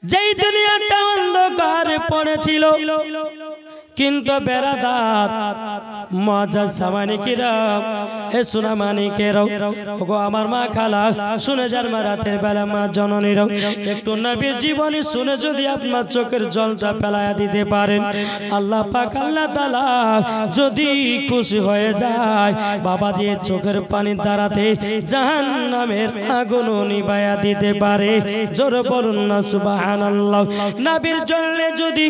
যেই দুনিয়াটা অন্ধকারে পড়েছিল কিন্তু বেরাদার মজা সামানিকেরাম হে সোনা মানিকেরাও ওগো আমার মা খালা শুনে যার মা রাতের বেলা মা জননীরাও একটু নবীর জীবনী শুনে যদি আপনার চোখের জলটা ফেলায়া দিতে পারেন আল্লাহ পাক আল্লাহ তাআলা যদি খুশি হয়ে যায় বাবা দিয়ে চোখের পানির দ্বারাতে জাহান্নামের আগুন নিভায়া দিতে পারে জোরে বলুন না সুবহানাল্লাহ। নবীর জলে যদি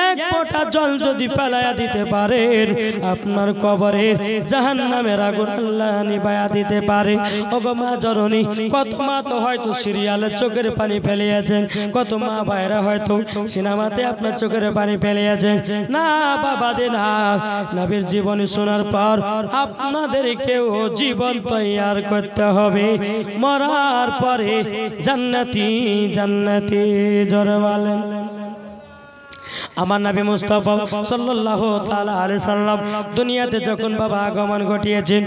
এক ফোঁটা জল যদি ফেলায়া দিতে পারেন আপনার কবরে জাহান্নামের আগুন আল্লাহ নিভায়া দিতে পারে। ওগো মা জননী কত মা তো হয়তো সিরিয়ালে চোখের পানি ফেলিয়েছেন, কত মা ভাইরা হয়তো সিনেমাতে আপনার চোখের পানি ফেলিয়েছেন। না বাবা দে না, নবীর জীবনী শোনার পর আপনাদেরকেও জীবন তৈয়ার করতে হবে, মরার পরে জান্নাতি জান্নাতি জোরে বলেন। আমার নবী মুস্তাফা সাল্লাল্লাহু তাআলা আলাইহি সাল্লাম দুনিয়াতে যখন বাবা আগমন ঘটিয়েছেন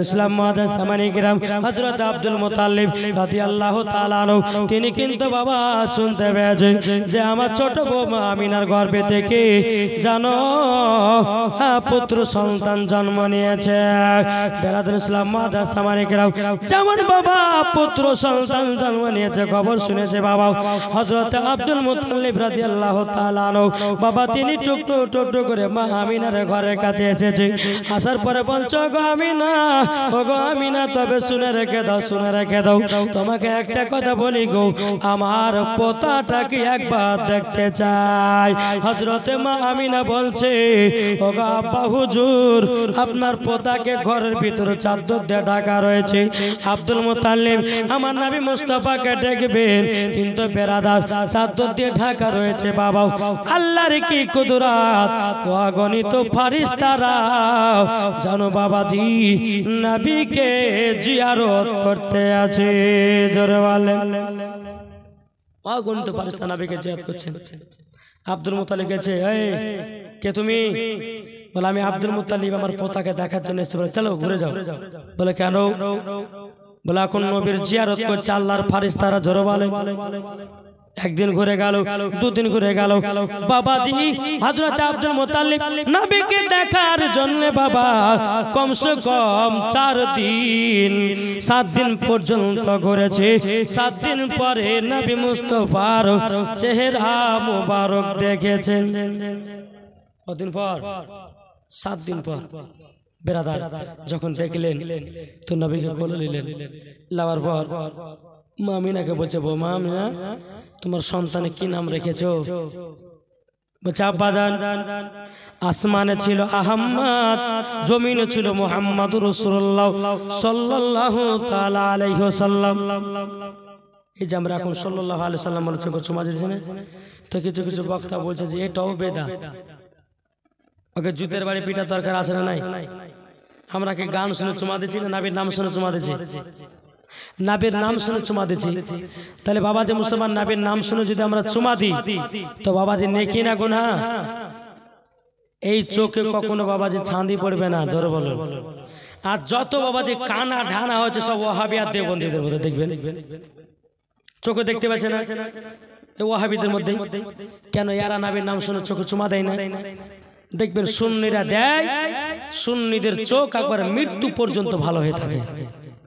ইসলাম মুআদ্দাস সামানি কিরাম হযরত আব্দুল মুত্তালিব রাদিয়াল্লাহু তাআলা আনহু তিনি কিন্তু বাবা শুনতে পেয়েছেন যে আমার ছোট বৌমা আমিনার গর্ভে থেকে জানো পুত্র সন্তান জন্ম নিয়েছে। বেরাদুল ইসলাম মুআদ্দাস সামানি কিরাম যেমন বাবা পুত্র সন্তান জন্ম নিয়েছে খবর শুনেছে বাবা হযরত আব্দুল মুত্তালিব রাদিয়াল্লাহু তাআলা আনহু বাবা তিনি টুকটু টুকটু করে মা আমিনার ঘরের কাছে এসেছে। আসার পরে বলছো গো আমিনা, ও গো আমিনা তবে শুনে রেখে দাও, শুনে রেখে দাও, তোমাকে একটা কথা বলি গো, আমার পোতাটাকে একবার দেখতে চাই। হযরতে মা আমিনা বলছে ও গো আব্বা হুজুর আপনার পোতাকে ঘরের ভিতরে চাদর দিয়ে ঢাকা রয়েছে। আব্দুল মুত্তালিব আমার নবী মুস্তাফাকে দেখবেন কিন্তু বেরাদার চাদর দিয়ে ঢাকা রয়েছে। বাবা আল্লাহর কি কুদরত, অগণিত ফেরেশতারা জানো বাবাজি নবীকে জিয়ারত করতে আছে। জোরে বলেন অগণিত ফেরেশতা নবীকে জিয়ারত করছেন। আব্দুল মুত্তালিব গেছে, এই কে তুমি? বলে আমি আব্দুল মুত্তালিব আমার পোতাকে দেখার জন্য এসেছি। বলে চলো ঘুরে যাও। বলে কেন? বলে এখন নবীর জিয়ারত করছে আল্লাহর ফেরেশতারা। জোরে বলেন একদিন ঘুরে গেল, দুদিন ঘুরে গেল, বাবাজি হযরত আব্দুল মুত্তালিব নবীকে দেখার জন্য বাবা কমসে কম 4 দিন 7 দিন পর্যন্ত ঘুরেছে। 7 দিন পরে নবী মুস্তাফার চেহারা মুবারক দেখেছেন। কতদিন পর? 7 দিন পর। বেরাদার যখন দেখলেন তো নবীকে কোলে নিলেন, লাওয়ার পর মা আমিনাকে বলছে বৌমা আমিনা তোমার সন্তানের কি নাম রেখেছো? বলছে আব্বাজান আসমানে ছিল আহমদ, জমিনে ছিল মুহাম্মাদুর রাসূলুল্লাহ সাল্লাল্লাহু তাআলা আলাইহি ওয়াসাল্লাম। এই যে আমরা এখন সাল্লাল্লাহু আলাইহি ওয়াসাল্লাম বলছি চুমা দিয়েছে না, তো কিছু কিছু বক্তা বলছে যে এটাও বেদাত। ওকে জুতের বাড়ি পিটা দরকার আছে না নাই? আমরা কি গান শুনে চুমা দিছি না নবীর নাম শুনে চুমা দিছি? নবীর নাম শুনে চুমা দিছি। তাহলে বাবাজি মুসলমান নবীর নাম শুনে যদি আমরা চুমা দিই তো বাবাজি নেকি না গুনাহ? এই চোখে কখনো বাবাজি ছাঁদি পড়বে না, ধরে বলুন। আর যত বাবাজি কানা ঢানা হচ্ছে সব ওয়াহাবি আর দেওবন্দীদের মধ্যে দেখবেন, চোখে দেখতে পাচ্ছে না ওয়াহাবিদের মধ্যে। কেন এরা নবীর নাম শুনে চোখে চুমা দেয় না? দেখবেন সুন্নিরা দেয়, সুন্নিদের চোখ একবার মৃত্যু পর্যন্ত ভালো হয়ে থাকে,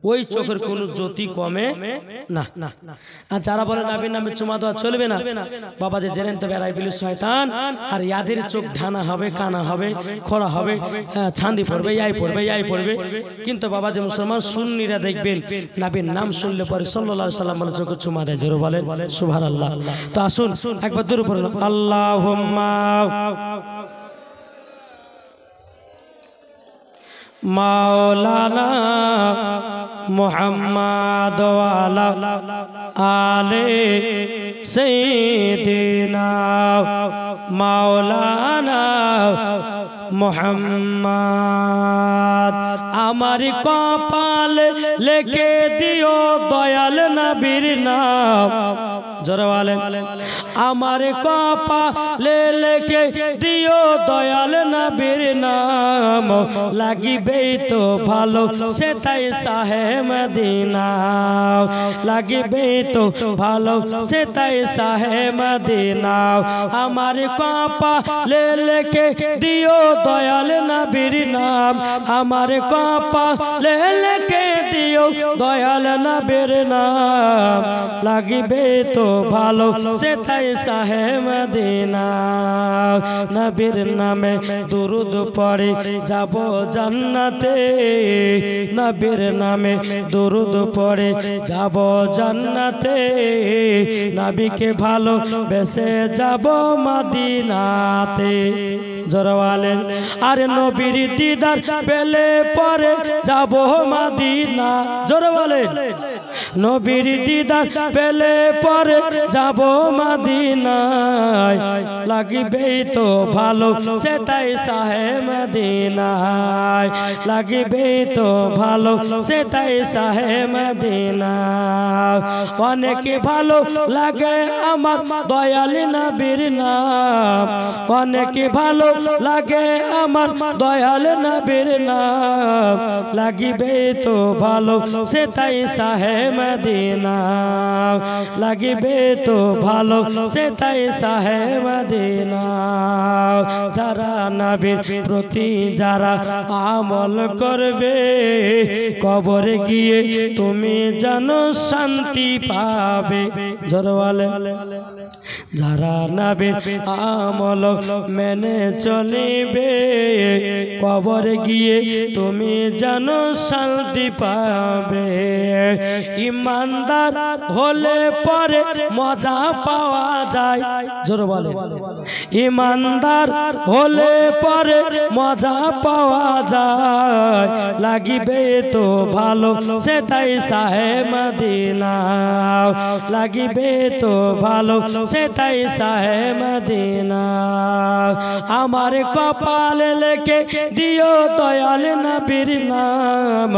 ওই চোখের কোন জ্যোতি কমে না। আর যারা বলে নবীর নামে চুমা দেওয়া চলবে না, বাবাজি জেনেন তো বেড়াই বিলি শয়তান। আর ইয়াদের চোখ ঢানা হবে, কানা হবে, খোড়া হবে, ছান্দি পড়বে, ইয়াই পড়বে, ইয়াই পড়বে। কিন্তু বাবাজি মুসলমান সুন্নিরা দেখবেন নবীর নাম শুনলে পরে সাল্লাল্লাহু আলাইহি সাল্লাম বলে চোখে চুমা দেয়। জোরে বলেন সুবহানাল্লাহ। তো আসুন একবার দূরে পড়ুন আল্লাহুম্মা মাওলানা মুহাম্মদ ওয়ালা আলে সাইয়্যিদিনা মাওলানা মুহাম্মদ। আমার কপাল লেখে দিও দয়াল নবীর নাম, জোরে বলেন আমার কপালে লিখে দিও দয়াল নবীর নাম লাগিবে তো ভালো সে তাই শাহে মদিনা লাগিবে তো ভালো সে তাই শাহে মদিনা আমার কপালে লিখে দিও দয়াল নবীর নাম আমার কপালে লিখে দিও দয়াল নবীর নাম লাগিবে তো ভালো সে তাই শাহে মদিনা নবীর নামে দুরুদ পড়ে যাব জান্নাতে নবীর নামে দুরুদ পড়ে যাব জান্নাতে নবীকে ভালো বেসে যাব মদিনাতে জোরে বলেন আরে নবীর দিদার পেলে পরে যাব মদিনা জোরে বলেন নবীর দিদার পেলে পরে যাব মদিনায় লাগিবে তো ভালো সে তাই শাহে মদিনায় লাগিবে তো ভালো সে তাই শাহে মদিনা অনেক ভালো লাগে আমার দয়াল নবীর নাম অনেক ভালো লাগে আমার দয়াল নবীর নাম লাগিবে তো ভালো সে তাই শাহে মদিনা লাগিবে তো ভালো সে তাই শাহে মদিনা যারা নবীর প্রতি যারা আমল করবে কবরে গিয়ে তুমি জানো শান্তি পাবে জোরে বলেন যারা নবীর আমল মেনে চলিবে কবরে গিয়ে তুমি জানো শান্তি পাবে ইমানদার হলে পরে মজা পাওয়া যায় জোরে বলেন ইমানদার হলে পরে মজা পাওয়া যায় লাগিবে তো ভালো সে তাই শাহে মদিনা লাগিবে তো ভালো সে তাই শাহে মদিনা আমার কপালে লিখে দিও দয়াল নবীর নাম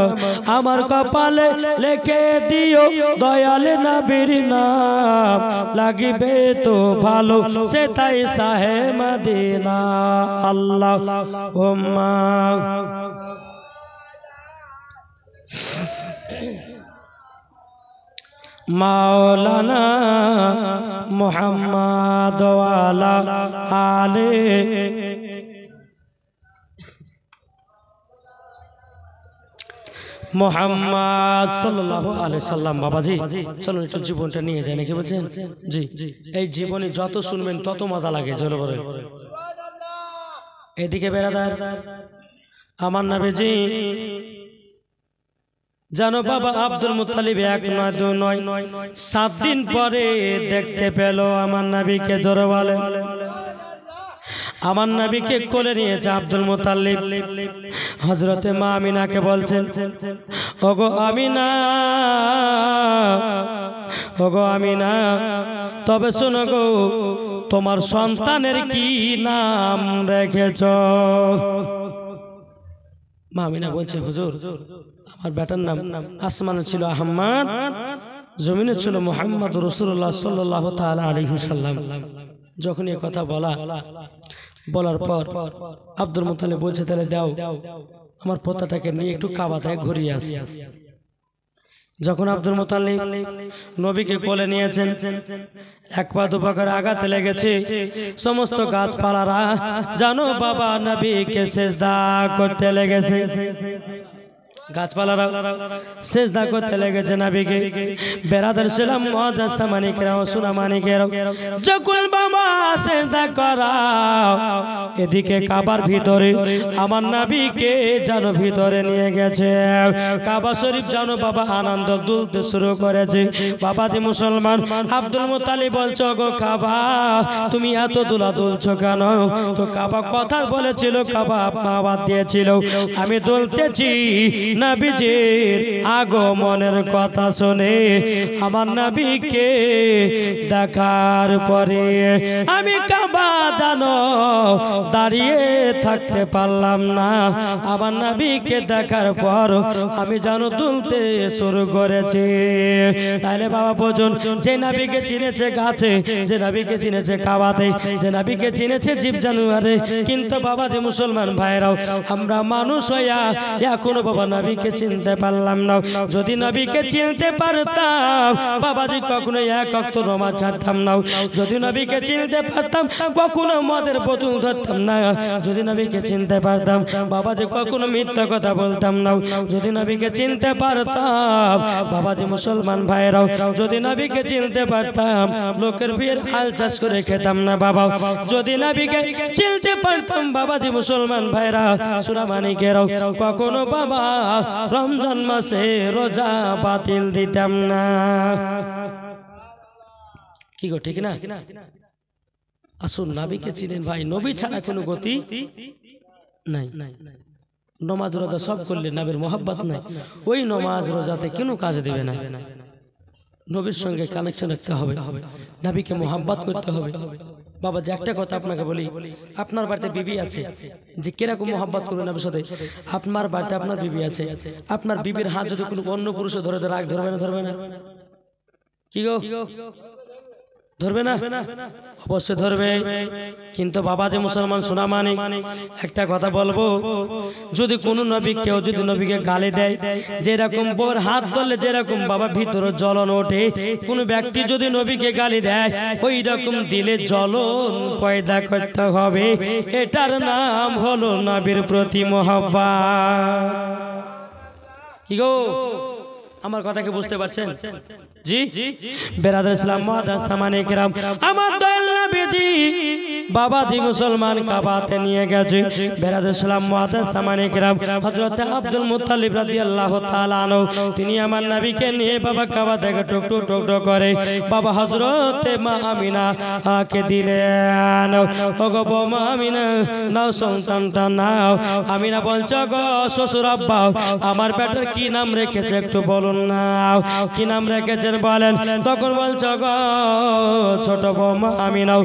আমার কপালে লিখে দিও দয়াল নবীর নাম লাগিবে তো ভালো সে তাই শাহে মদিনা আল্লাহুম্মা মাওলানা মুহাম্মদ ওয়ালা আলে মুহাম্মদ সাল্লাল্লাহু আলাইহি সাল্লাম বাবাজি চলুন একটু জীবনটা নিয়ে যাই নাকি বলছেন জি এই জীবনে যত শুনবেন তত মজা লাগে চলো বলেন এদিকে বেরাদার আমার নবীজি জানো বাবা আব্দুল মুত্তালিব এক নয় দুই নয় 7 দিন পরে দেখতে পেল আমার নবীকে জোরে বলেন আমার নবীকে কোলে নিয়েছে আব্দুল মুত্তালিব হযরতে মা আমিনাকে বলছেন ওগো আমিনা ওগো আমিনা তবে শোনো গো তোমার সন্তানের কি নাম রেখেছো মা আমিনা বলছে হুজুর আমার বেটার নাম আসমানে ছিল আহমদ জমিনে ছিল মুহাম্মদ রাসূলুল্লাহ সাল্লাল্লাহু তাআলা আলাইহি সাল্লাম যখন এই কথা বলার পর আব্দুল মুত্তালিব বলছে তাহলে দাও আমার পোতাটাকে নিয়ে একটু কাবাতে ঘুরিয়ে আসি যখন আব্দুল মুত্তালিব নবীকে কোলে নিয়েছেন এক পা দু পা করে আঘাতে লেগেছে সমস্ত গাছপালারা জানো বাবা নবীকে সিজদা করতে লেগেছে গাছপালারা সিজদা করতে লেগেছে নবীকে বেরাদার ছিলাম মুআজ্জাজ মানিকেরাও সুনা মানিকেরাও যখন বাবা সিজদা করাও এদিকে কাবার ভিতরে আমার নবীকে জানো ভিতরে নিয়ে গেছে কাবা শরীফ জানো বাবা আনন্দ দুলতে শুরু করেছে বাবাজি মুসলমান আব্দুল মুত্তালিব বলছো গো কাবা তুমি এত দুলা দুলছো কেন তো কাবা কথা বলেছিল কাবা আবাদ দিয়েছিল আমি দুলতেছি নবীজির আগমনের কথা শুনে আমার নবীকে দেখার পরে আমি কাবা জানো দাঁড়িয়ে থাকতে পারলাম না। আমার নবীকে দেখার পর আমি জানো দুলতে শুরু করেছি। তাহলে বাবা বোঝুন, যে নবীকে চিনেছে গাছে, যে নবীকে চিনেছে কাবাতে, যে নবীকে চিনেছে জীব জানুয়ারে, কিন্তু বাবা যে মুসলমান ভাইরাও আমরা মানুষ হইয়া এখনো বাবা নবীকে চিনতে পারলাম না। যদি নবীকে চিনতে পারতাম বাবাজি কখনো এক ওয়াক্ত নামাজ ছাড়তাম না। যদি নবীকে চিনতে পারতাম কখনো মদের বোতল ধরতাম না। যদি নবীকে চিনতে পারতাম বাবাজি কখনো মিথ্যা কথা বলতাম না। যদি নবীকে চিনতে পারতাম বাবাজি মুসলমান ভাইরাও যদি নবীকে চিনতে পারতাম লোকের বিয়ের হাল চাষ করে খেতাম না বাবা। যদি নবীকে চিনতে পারতাম বাবাজি মুসলমান ভাইরা সূরা মানিকেরাও কখনো বাবা রমজান মাসে রোজা বাতিল দিতাম না। কি গো ঠিক না? আসুন নবীকে চিনেন ভাই, নবী ছাড়া কোনো গতি নাই। নমাজ রোজা সব করলে নবীর মোহাব্বত নাই, ওই নমাজ রোজাতে কোনো কাজ দেবে না। নবীর সঙ্গে কানেকশন রাখতে হবে, নবীকে মোহাব্বত করতে হবে। বাবা যে একটা কথা আপনাকে বলি, আপনার বাড়িতে বিবি আছে, যে কিরকম মোহাব্বত করবে নবীর সাথে। আপনার বাড়িতে আপনার বিবি আছে, আপনার বিবির হাত যদি কোনো অন্য পুরুষে ধরে রাগ ধরবে না? ধরবে না? কি গো ধরবে না? অবশ্যই ধরবে। কিন্তু বাবা যে মুসলমান সোনা মানে একটা কথা বলবো, যদি কোনো নবী কেউ যদি নবীকে গালি দেয়, যেরকম বোর হাত ধরলে যেরকম বাবা ভিতরে জ্বলন ওঠে, কোন ব্যক্তি যদি নবীকে গালি দেয় ওই রকম দিলে জ্বলন পয়দা করতে হবে। এটার নাম হলো নবীর প্রতি মোহাব্বত। কি গো আমার কথা কি বুঝতে পারছেন? জি বেরাদার ইসলাম মুআদ্দাস সামানে কিরাম, আমার দয়াল নবীজি বাবাজি মুসলমান কাবাতে নিয়ে গেছে। বেরাদার ইসলাম মুআদ্দাস সামানে কিরাম, হযরত আব্দুল মুত্তালিব রাদিয়াল্লাহু তাআলা আনহু তিনি আমার নবীকে নিয়ে বাবা কাবা থেকে টুকটুক টুকটুক করে বাবা হযরতে মা আমিনা কে দিলেন। ওগো মা আমিনা নাও সন্তানটা নাও। আমিনা বলছো গো শ্বশুর আব্বা আমার বেটার কি নাম রেখেছে একটু বলুন না, কি নাম রেখেছেন বলেন। তখন বলছো গো ছোট বৌমা আমিনাও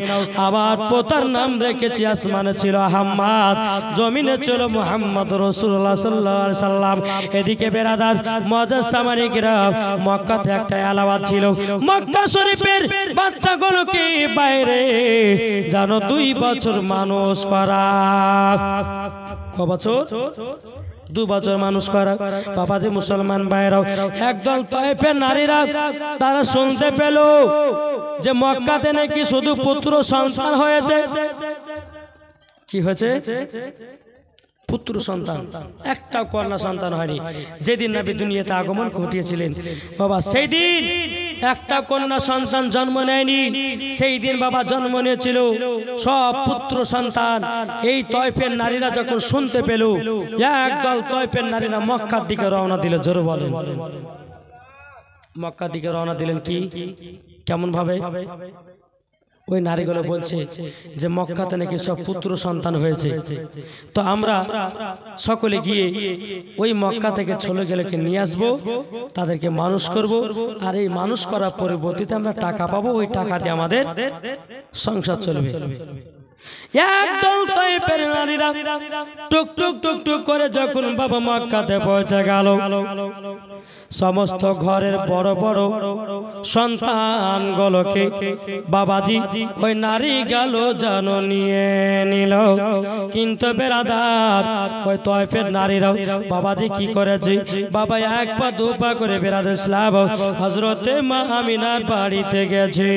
আমার পোতার নাম রেখেছি, আসমানে ছিল আহমদ, জমিনে ছিল মুহাম্মদ রাসূলুল্লাহ সাল্লাল্লাহু আলাইহি সাল্লাম। এদিকে বেরাদার মুআদ্দাস সামানে কিরাম, মক্কাতে একটা এলাওয়াত ছিল, মক্কা শরীফের বাচ্চাগুলোকে বাইরে জানো 2 বছর মানুষ করা। ক বছর? 2 বছর মানুষ করা। বাবাজি মুসলমান ভাইরাও একদল তায়েফের নারীরা তারা শুনতে পেল যে মক্কাতে নাকি শুধু পুত্র সন্তান হয়েছে। কি হয়েছে? পুত্র সন্তান, একটাও কন্যা সন্তান হয়নি। যেদিন নবী দুনিয়াতে আগমন ঘটিয়েছিলেন বাবা সেই দিন একটা কন্যা সন্তান জন্ম নেয়নি। সেই দিন বাবা জন্ম নিয়েছিল সব পুত্র সন্তান। এই তায়েফের নারীরা যখন শুনতে পেল, একদল তায়েফের নারীরা মক্কার দিকে রওনা দিল। জোরে বলেন। মক্কার দিকে রওনা দিলেন কি কেমন ভাবে? ওই নারীগুলো বলছে যে মক্কাতে নাকি সব পুত্র সন্তান হয়েছে, তো আমরা সকলে গিয়ে ওই মক্কা থেকে চলে গেলেকে নিয়ে আসবো, তাদেরকে মানুষ করব, আর এই মানুষ করার পরিবর্তিতে আমরা টাকা পাবো, ওই টাকা দিয়ে আমাদের সংসার চলবে। একদল তায়েফের নারীরা টুক টুক টুক টুক করে যখন বাবা মক্কাতে পৌঁছে গেল, সমস্ত ঘরের বড় বড় সন্তানগুলোকে বাবাজি ওই নারী গেল জানো নিয়ে নিল। কিন্তু বেরাদার ওই তায়েফের নারীরাও বাবাজি কি করেছে, বাবা 1 পা 2 পা করে বেরাদার ইসলাম হযরতে মা আমিনার বাড়িতে গেছে।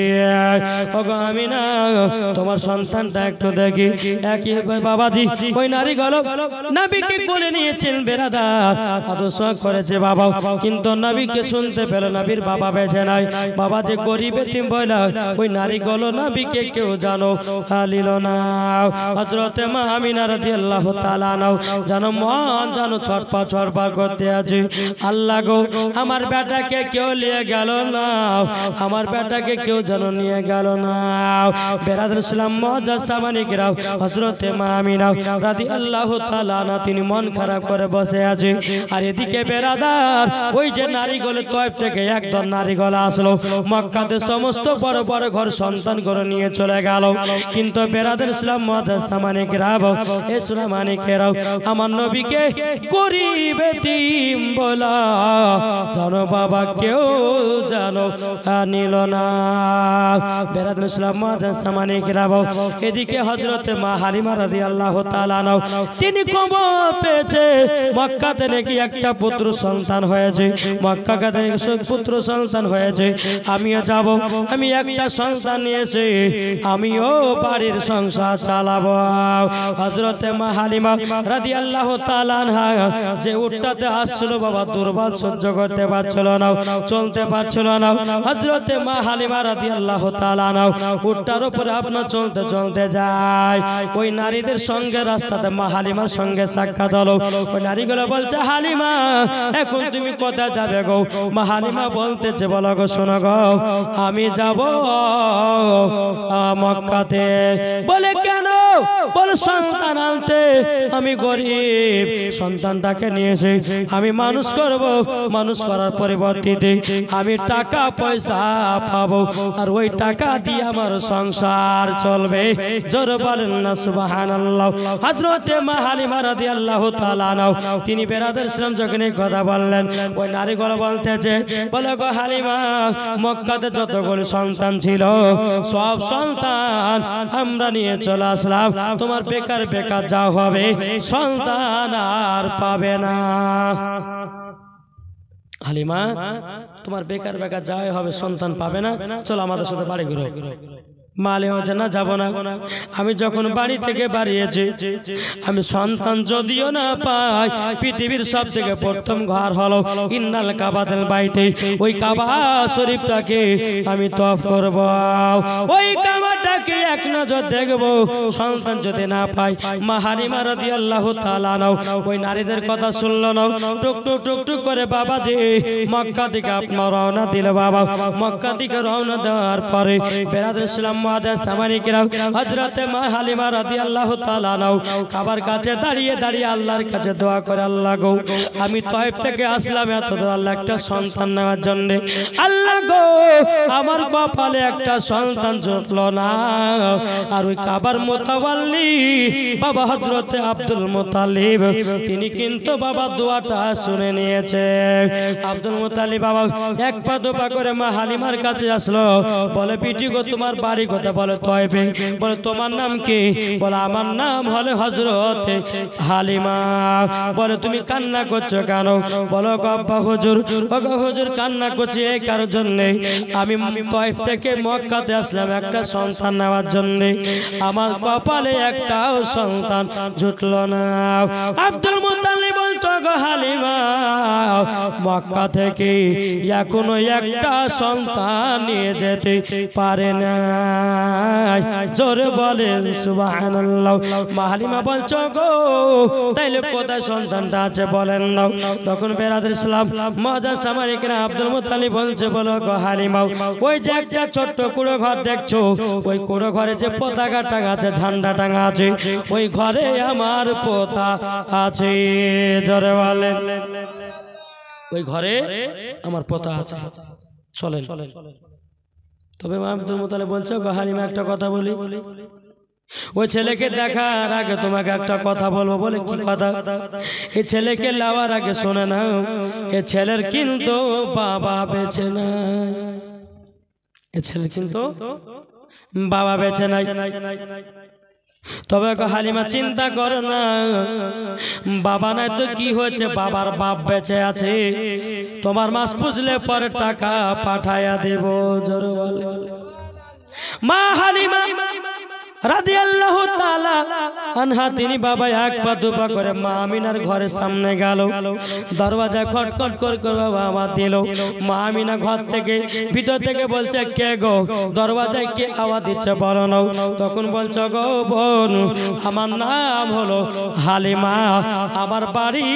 ওগো আমিনা তোমার সন্তানটা একটু দেখি। একই বাবাজি ওই নারীগুলো নবীকে কোলে নিয়েছেন, বেরাদার আদর্শ করেছে বাবা। কিন্তু নবীকে শুনতে পেল নবীর বাবা বেঁচে নাই। বাবা যে গরিব এতিম বইলা ওই নারীগুলো নবীকে কেউ জানো হালিল না। হযরতে মা আমিনা রাদিয়াল্লাহু তাআলা নাও জানো মন জানো ছটপট ছটপট করতে আছে, আল্লাহ গো আমার বেটাকে কেউ নিয়ে গেল না, আমার বেটাকে কেউ জানো নিয়ে গেল না। বেরাদার ইসলাম মুআদ্দাস সামানিকরাও হযরতে মা আমিনা রাদিয়াল্লাহু তাআলা আনহা তিনি মন খারাপ করে বসে আছে। আর এদিকে বেরাদার ওই যে নারীগুলো তয়েব থেকে একদল নারীগুলো আসলো মক্কাতে সমস্ত বড় বড় ঘর সন্তান করে নিয়ে চলে গেল। কিন্তু বেরাদার ইসলাম মুআজ্জাজ সামানিকরাও এ সোনা মানিকেরাও আমার নবীকে গরিব এতিম বলা জানো বাবা কেউ জানো নিল না। বেরাদার ইসলাম মুআজ্জাজ সামানিকরাও এদিকে হযরতে মা হালিমা রাদিয়াল্লাহু তাআলা আনহা তিনি খবর পেয়েছে মক্কাতে নাকি একটা পুত্র সন্তান হয়েছে, মক্কাতে নাকি পুত্র সন্তান হয়েছে। আমিও যাব, আমি একটা সন্তান নিয়েছি, আমিও বাড়ির সংসার চালাবো। হযরতে মা হালিমা রাদিয়াল্লাহু তাআলা আনহা যে উটটাতে আসছিল বাবা দুর্বল, সহ্য করতে পারছিল না, চলতে পারছিল না। হযরতে মা হালিমা রাদিয়াল্লাহু তাআলা আনহা উটটার উপরে আপনার চলতে চলতে যায়। ওই নারীদের সঙ্গে রাস্তাতে মা হালিমার সঙ্গে সাক্ষাৎ হলো। ওই নারীগুলো বলছে হালিমা এখন তুমি কোথায় যাবে গো? মা হালিমা বলতেছে বলো গো শোনো গো আমি যাব মক্কাতে। বলে কেন? বলে সন্তান আনতে, আমি গরিব, সন্তানটাকে নিয়েছি আমি মানুষ করব, মানুষ করার পরিবর্তে আমি টাকা পয়সা পাবো আর ওই টাকা দিয়ে আমার সংসার চলবে। জোর বলেন না সুবহানাল্লাহ। হযরতে মা হালিমা রাদিয়াল্লাহু তাআলা আনহা তিনি বেরাদার ইসলাম যখন এই কথা বললেন ওই নারীগুলো বলতেছে বলে গো হালিমা মক্কাতে যতগুলো সন্তান ছিল সব সন্তান আমরা নিয়ে চলে আসলাম, তোমার বেকার বেকার যা হবে সন্তান আর পাবে না। হালিমা তোমার বেকার বেকার যাই হবে সন্তান পাবে না, চলো আমাদের সাথে বাড়ি ঘুরো। মালে হচ্ছে না যাব না, আমি যখন বাড়ি থেকে বাড়িয়েছি আমি সন্তান যদিও না পাই পৃথিবীর সব থেকে প্রথম ঘর হলো ইন্নাল কাবাতুল বাইতে, ওই কাবা শরীফটাকে আমি তওয়াফ করব, ওই কাবাটাকে এক নজর দেখব। সন্তান যদি না পাই মা হালিমা রাদিয়াল্লাহু তাআলা আনহা ওই নারীদের কথা শুনলো না, টুক টুক টুক টুক করে বাবাজি মক্কা থেকে আপনার রওনা দিল। বাবা মক্কা থেকে রওনা দেওয়ার পরে বেরাদার ইসলাম মুআজ্জাজ সামানিকরাও হযরতে মা হালিমা রাদিয়াল্লাহু তাআলা আনহা কাবার কাছে দাঁড়িয়ে দাঁড়িয়ে আল্লাহর কাছে দোয়া করে আল্লাহ গো আমি তয়েব থেকে আসলাম এত দূর আল্লাহ একটা সন্তান নেওয়ার জন্য, আল্লাহ গো আমার কপালে একটা সন্তান জুটলো না। আর ওই কাবার মুতাওয়াল্লি বাবা হযরতে আব্দুল মুত্তালিব তিনি কিন্তু বাবা দোয়াটা শুনে নিয়েছে। আব্দুল মুত্তালিব বাবা এক পা দুপা করে মা হালিমার কাছে আসলো, বলে পিটি গো তোমার বাড়ি কথা? বলে তয়েবে। বলে তোমার নাম কি? বলে আমার নাম হলো হযরতে হালিমা। বলে তুমি কান্না করছো কেন? বলো আব্বা হুজুর, ওগো হুজুর কান্না করছি এই কারোর জন্য আমি তয়েব থেকে মক্কাতে আসলাম একটা সন্তান নেওয়ার জন্য, আমার কপালে একটাও সন্তান জুটলো না। আব্দুল মুত্তালিব বলতো গো হালিমা মক্কা থেকে এখনো একটা সন্তান নিয়ে যেতে পারে না। জোরে বলেন সুবহানাল্লাহ। মা হালিমা বলছো গো তাইলে কোথায় সন্তানটা আছে বলেন না। তখন বেরাদার ইসলাম মুআজ্জাজ সামানিকরা আব্দুল মুত্তালিব বলছে বলো গো হালিমা ওই যে একটা ছোট্ট কুড়ো ঘর দেখছো, ওই কুড়ো ঘরে যে পতাকা টাঙা আছে, ঝান্ডা টাঙা আছে, ওই ঘরে আমার পোতা আছে। জোরে বলেন ওই ঘরে আমার পোতা আছে, চলেন। তবে মা আব্দুল মুত্তালিব বলছে গো হালিমা একটা কথা বলি, ওই ছেলেকে দেখার আগে তোমাকে একটা কথা বলবো। বলে কি কথা? এই ছেলেকে লাওয়ার আগে শোনে না এ ছেলের কিন্তু বাবা বেঁচে নাই, এ ছেলে কিন্তু বাবা বেঁচে নাই। তবে হালিমা চিন্তা করো না, বাবা নাই তো কি হয়েছে, বাবার বাপ বেঁচে আছে, তোমার মাস পুজলে পরে টাকা পাঠাইয়া দেব। জোরে বলে মা হালিমা রাদিয়াল্লাহু তাআলা আনহা তিনি বাবা এক পা দুপা করে মা আমিনার ঘরের সামনে গেল, দরওয়াজা খটখট করে বাবা আওয়াজ দিল। মা আমিনা ঘর থেকে ভিতর থেকে বলছে কে গো, দরওয়াজায় কে আওয়াজ দিচ্ছে বলো না। তখন বলছে গো বোন আমার নাম হলো হালিমা, আমার বাড়ি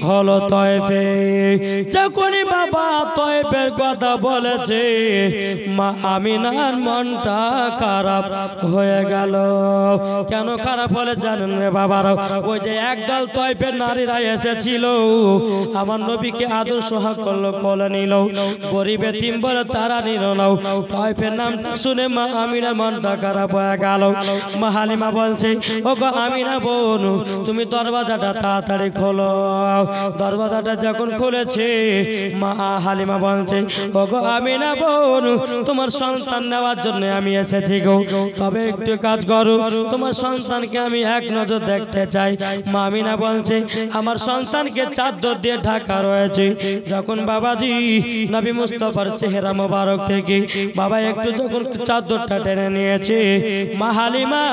হলো তয়েফে। যখনই বাবা তয়েফের কথা বলেছে মা আমিনার মনটা খারাপ হয়ে হয়ে গেল। কেন খারাপ হলে জানেন রে বাবারা? ওই যে একদল তয়ফের নারীরা এসেছিল, আমার নবীকে আদর সোহাগ করলো, কোলে নিল, গরিব এতিম বলে তারা নিল না। তয়ফের নামটা শুনে মা আমিনার মনটা খারাপ হয়ে গেল। মা হালিমা বলছে, ও গো আমিনা বোন, তুমি দরওয়াজাটা তাড়াতাড়ি খোলো। দরওয়াজাটা যখন খুলেছে, মা হালিমা বলছে, ও গো আমিনা বোন, তোমার সন্তান নেওয়ার জন্য আমি এসেছি গো, তবে একটু কাজ করো, তোমার সন্তানকে আমি এক নজর দেখতে চাই। মা আমিনা বলছে, আমার সন্তানকে চাদর দিয়ে ঢাকা রয়েছে। যখন বাবাজি নবী মুস্তাফার চেহারা মোবারক থেকে বাবা একটু যখন চাদরটা টেনে নিয়েছে, মা হালিমা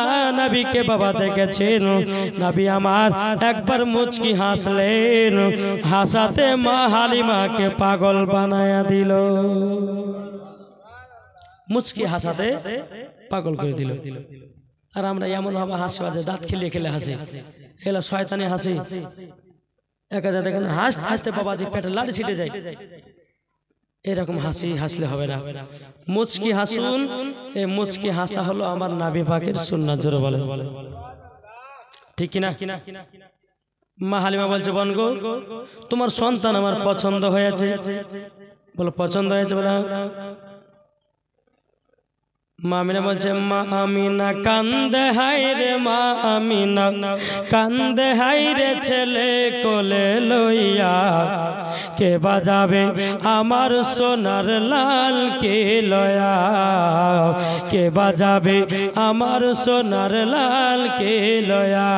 নবীকে বাবা দেখেছেন। নবী আমার একবার মুচকি হাসলেন, হাসাতে মা হালিমাকে পাগল বানায়া দিল। মুচকি হাসাতে পাগল করে দিল। আর আমরা এমন ভাবে হাসি, দাঁত খেলে খেলে হাসি, এলা শয়তানি হাসি। একা দেখেন হাসতে হাসতে বাবাজি পেটে লাড়ি ছিটে যায়। এরকম হাসি হাসলে হবে না, মুচকি হাসুন। এই মুচকি হাসা হলো আমার নবী পাকের সুন্নাত। জোরে বলে ঠিক কিনা? মা হালিমা বলছে, বোন গো, তোমার সন্তান আমার পছন্দ হয়েছে। বলো পছন্দ হয়েছে? বলে মা আমিনা বলছে, মা আমিনা কান্দে হাই রে, মা আমিনা কান্দে হাই রে, ছেলে কোলে লইয়া কে বাজাবে আমার সোনার লাল কে লয়া, কে বাজাবে আমার সোনার লাল কে লয়া।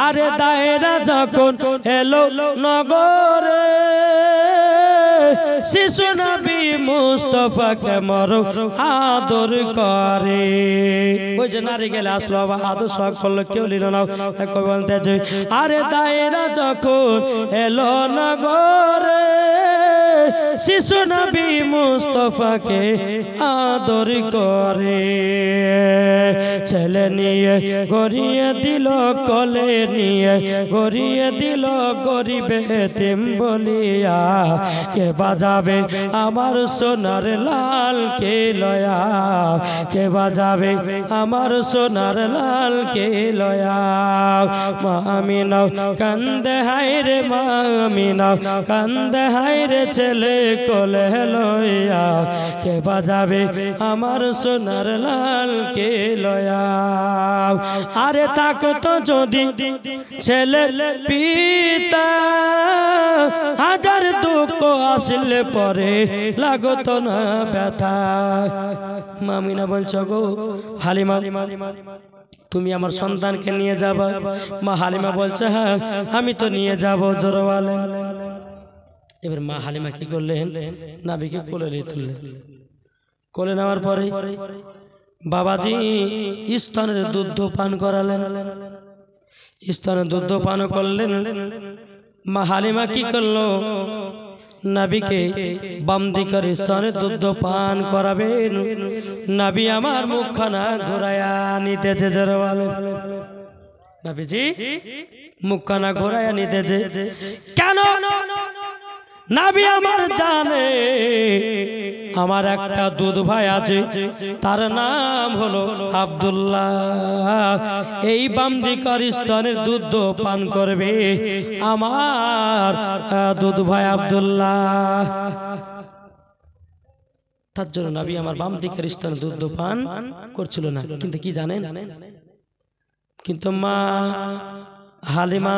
আরে দায়রা যখন এলো নগরে, শিশু নবী মুস্তাফাকে মরো আদর করে। ওই যে নারী গেলে আসলো, আদর সব করলো, কেউ নিল না। তাকে বলতেছে, আরে দায়রা যখন এলো নগরে, শিশু নবী মুস্তাফাকে আদর করে। ছেলে নিয়ে গড়িয়ে দিল, কোলে নিয়ে গড়িয়ে দিল, গরিবে এতিম বলিয়া কে বাজাবে আমার সোনার লাল কে লয়া, কে বাজাবে আমার সোনার লাল কে লয়া। মা আমিনা কান্দে হাই রে, মা আমিনা কান্দে হাই রে, ছেলে কোলে লইয়া কে বাজাবে আমার সোনার লাল কে লয়া। আরে থাকতো যদি ছেলে পিতা, হাজার দুঃখ আসলে পরে লাগতো না ব্যথা। মা আমিনা বলছো, গো হালিমা, তুমি আমার সন্তানকে নিয়ে যাবা? মা হালিমা বলছে, হ্যাঁ আমি তো নিয়ে যাবো। জোরে বলেন। এবার মা হালিমা কি করলেন? নবীকে কোলে নিয়ে তুললেন। কোলে নেওয়ার পরে বাবাজি স্তনের দুধ পান করালেন। স্তনের দুধ পান করলেন। মা হালিমা কি করলো? নবীকে বাম দিকের স্তনের দুধ পান করাবেন। নবী আমার মুখখানা ঘোরায়া নিতেছে। জোরে বলেন। নবীজি মুখখানা ঘোরায়া নিতেছে। কেন? নবী আমার জানে আমার একটা দুধ ভাই আছে, তার নাম হলো আব্দুল্লাহ। এই বাম দিকের স্তনের দুধ পান করবে আমার দুধ ভাই আব্দুল্লাহ। তার জন্য নবী আমার বাম দিকের স্তনের দুধ পান করছিল না। কিন্তু কি জানেন? কিন্তু মা হালিমা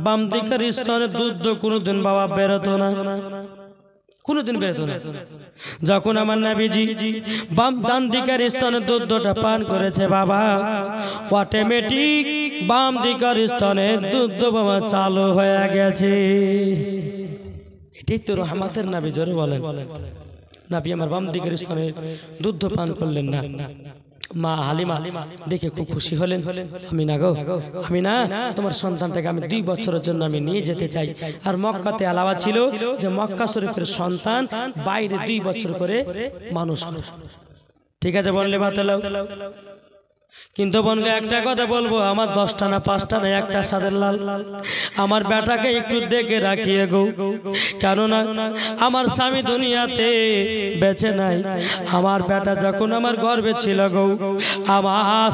বাম দিকের স্তনের দুধ কোনোদিন বাবা বেরোতো না, কোনোদিন বেরোতো না। যখন আমার নবীজি ডান দিকের স্তনের দুধটা পান করেছে বাবা, অটোমেটিক বাম দিকের স্তনের দুধ বাবা চালু হয়ে গেছে। এটাই তো রহমতের নবী। জোরে বলেন। নবী আমার বাম দিকের স্তনের দুধ পান করলেন না। মা হালিমা দেখে খুব খুশি হলেন। আমি না গো, আমি না, তোমার সন্তানটাকে আমি 2 বছরের জন্য আমি নিয়ে যেতে চাই। আর মক্কাতে আলাওয়া ছিল যে মক্কা শরীফের সন্তান বাইরে 2 বছর করে মানুষ করে। ঠিক আছে বললে মাতালাও। কিন্তু বোনকে একটা কথা বলবো, আমার 10টা না 5টা না একটা সাদের লাল, আমার বেটাকে একটু দেখে রাখিয়ে গো, কেননা আমার স্বামী দুনিয়াতে বেঁচে নাই। আমার বেটা যখন আমার গর্ভে ছিল গো, আমার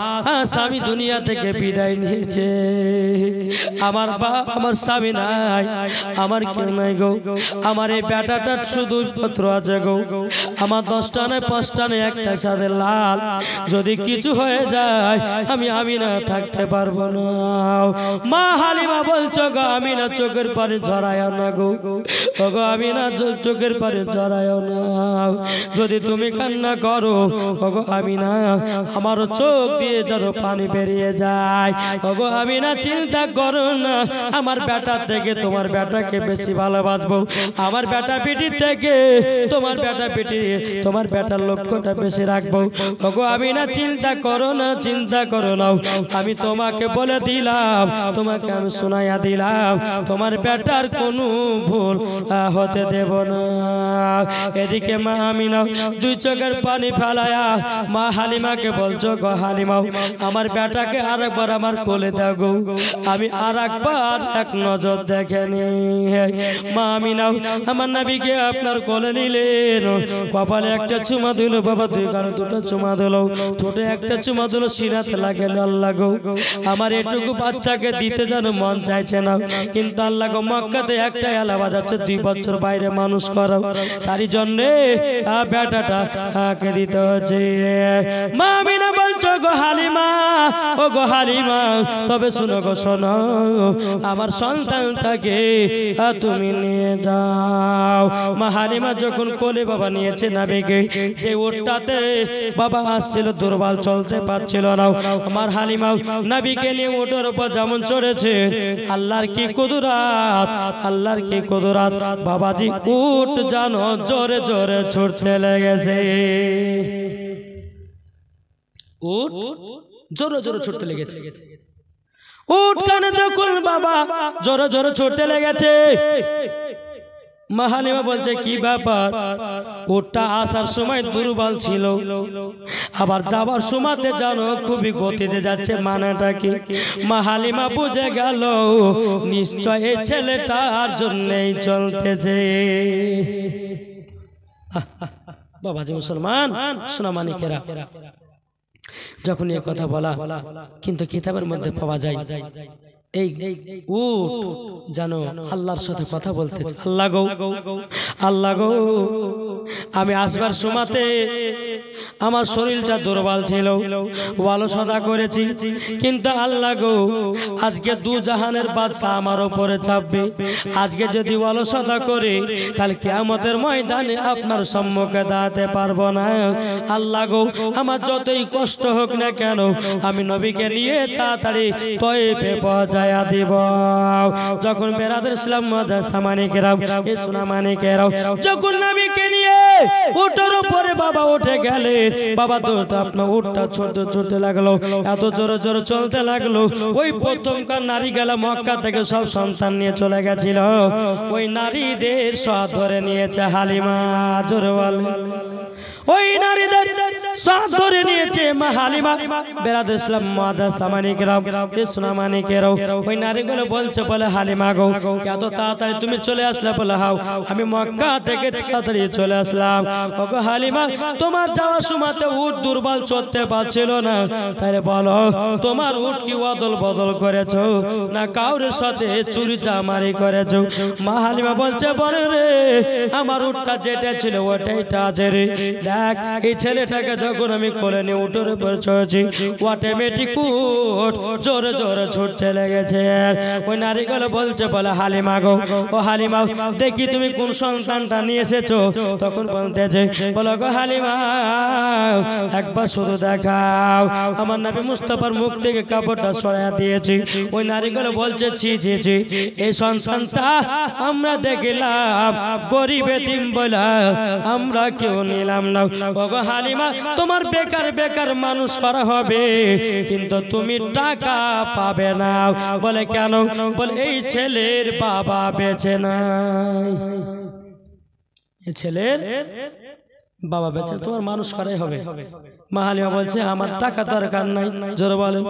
স্বামী দুনিয়া থেকে বিদায় নিয়েছে। আমার স্বামী নাই, আমার কেউ নাই গো, আমার এই বেটাটা শুধু পত্র আছে গো। আমার 10টা না 5টা না একটা সাদের লাল, যদি কিছু হয়ে যায় আমি না থাকতে পারবো না। মা হালিমা বলছো গো, আমি না চোখের পানি ঝরায় না গো, ওগো আমি না চোখের পানি ঝরায় না। যদি তুমি কান্না করো ওগো আমি না, আমারও চোখ দিয়ে যেন পানি বেরিয়ে যায়। ওগো আমি না, চিন্তা করো না, আমার বেটা থেকে তোমার বেটাকে বেশি ভালোবাসবো, আমার বেটা বেটি থেকে তোমার বেটা বেটি তোমার বেটার লক্ষ্যটা বেশি রাখবো। ওগো আমি না, চিন্তা করো না, চিন্তা করো না, আমি তোমাকে বলে দিলাম, তোমাকে আমি শোনাইয়া দিলাম, তোমার বেটার কোনো ভুল হতে দেব না। এদিকে মা আমিনা দুই চোখের পানি ফেলায়া মা হালিমাকে বলছো গো হালিমা, আমার বেটাকে আরেকবার আমার কোলে দাও গো, আমি আরেকবার এক নজর দেখে নি। মা আমিনা আমার নবীকে আপনার কোলে নিলেন, কপালে একটা চুমা দিল বাবা, দুই কানে দুটো চুমা দিল, ঠোঁটে একটা চুমা দিল, সিনাতে লাগে আল্লাহ গো, আমার এটুকু বাচ্চাকে দিতে যেন মন চাইছে না, কিন্তু আল্লাহ গো মক্কাতে একটা এলা বাজাচ্ছে, 2 বছর বাইরে মানুষ করো, তারই জন্যে বেটাটা কে দিতে হচ্ছে। মা আমিনা বলছো গো হালিমা, ও গো হালিমা, তবে শুনো গো শোনো, আমার সন্তানটাকে তুমি নিয়ে যাও। মা হালিমা যখন কোলে বাবা নিয়েছে নবীকে, যে ওটাতে বাবা আসছিল দুর্বল, চলতে পারছিল না, আমার হালিমা নবীকে নিয়ে ওটার উপর যেমন চড়েছে, আল্লাহর কি কুদরত, আল্লাহর কি কুদরত, বাবাজি উট জানো জোরে জোরে ছুটতে লেগেছে, উট জোরে জোরে ছুটতে লেগেছে। উট কানে যখন বাবা জোরে জোরে ছুটতে লেগেছে, মা হালিমা বলছে কি ব্যাপার, উটটা আসার সময় দুর্বল ছিল, আবার যাবার সময়তে জানো খুবই গতিতে যাচ্ছে, মানাটা কি? মা হালিমা বুঝে গেল নিশ্চয় এই ছেলেটার জন্যই চলতেছে। বাবাজি মুসলমান সোনা মানিকেরা, যখন এই কথা বলা কিন্তু কিতাবের মধ্যে পাওয়া যায়, এই উট জানো আল্লাহর সাথে কথা বলতেছে, আল্লাহ গো, আল্লাহ গো, আমি আসবার সময়তে আমার শরীরটা দুর্বল ছিল, অলসতা করেছি, কিন্তু আল্লাহ গো আজকে 2 জাহানের বাদশা আমার উপরে চাপবে, আজকে যদি অলসতা করে কাল কিয়ামতের ময়দানে আপনার সম্মুখে দাঁড়াতে পারবো না। আল্লাহ গো আমার যতই কষ্ট হোক না কেন, আমি নবীকে নিয়ে তাড়াতাড়ি তয়েফে পৌঁছায়া দিব। যখন বেরাদর ইসলাম মাদ্রাসা মানিকেরাও, এই সোনা মানিকেরাও যখন নবীকে নিয়ে উটের উপরে বাবা উঠে গেলে, বাবা তো আপনার উটটা ছুটতে ছুটতে লাগলো, এত জোরে জোরে চলতে লাগলো, ওই প্রথমকার নারী গেল মক্কা থেকে সব সন্তান নিয়ে চলে গেছিল, ওই নারীদের সব ধরে নিয়েছে হালিমা, জোরে বলে ওই নারীদের সব ধরে নিয়েছে মা হালিমা। বেরাদর ইসলাম মাদ্রাসা মানিকেরাও, এই সোনা মানিকেরাও, ওই নারীগুলো বলছে বলে হালিমা গো এত তাড়াতাড়ি তুমি চলে আসলে, বলে হাও আমি মক্কা থেকে তাড়াতাড়ি চলে আসলাম। ওগো হালিমা তোমার যাওয়ার সময়তে উট দুর্বল চলতে পারছিল না, তাই বলো তোমার উট কি অদল বদল করেছো না কাউরের সাথে চুরি চামারি করেছো? মা হালিমা বলছে বলে রে আমার উটটা যেটা ছিল ওটাই আছে রে, দেখ এই ছেলেটাকে যখন আমি কোলে নিয়ে উটের উপর চড়েছি, অটোমেটিক উট জোরে জোরে ছুটতে লেগেছে। ওই নারীগুলো বলছে বলে হালিমা গো, ও হালিমা দেখি তুমি কোন সন্তানটা নিয়ে এসেছো? তখন বলতেছে বলো গো হালিমা একবার শুধু দেখাও। আমার নবী মুস্তাফার মুখ থেকে কাপড়টা সরাইয়া দিয়েছি। ওই নারীগুলো বলছে ছি ছি ছি, এই সন্তানটা আমরা দেখলাম গরিব এতিম বলে আমরা কেউ নিলাম না। ওগো হালিমা তোমার বেকার বেকার মানুষ করা হবে, কিন্তু তুমি টাকা পাবে না। বলে কেন? বলে এই ছেলের বাবা বেঁচে নাই, এই ছেলের বাবা বেঁচে তোমার মানুষ করাই হবে। মা হালিমা বলছে আমার টাকা দরকার নাই, জোরে বলেন।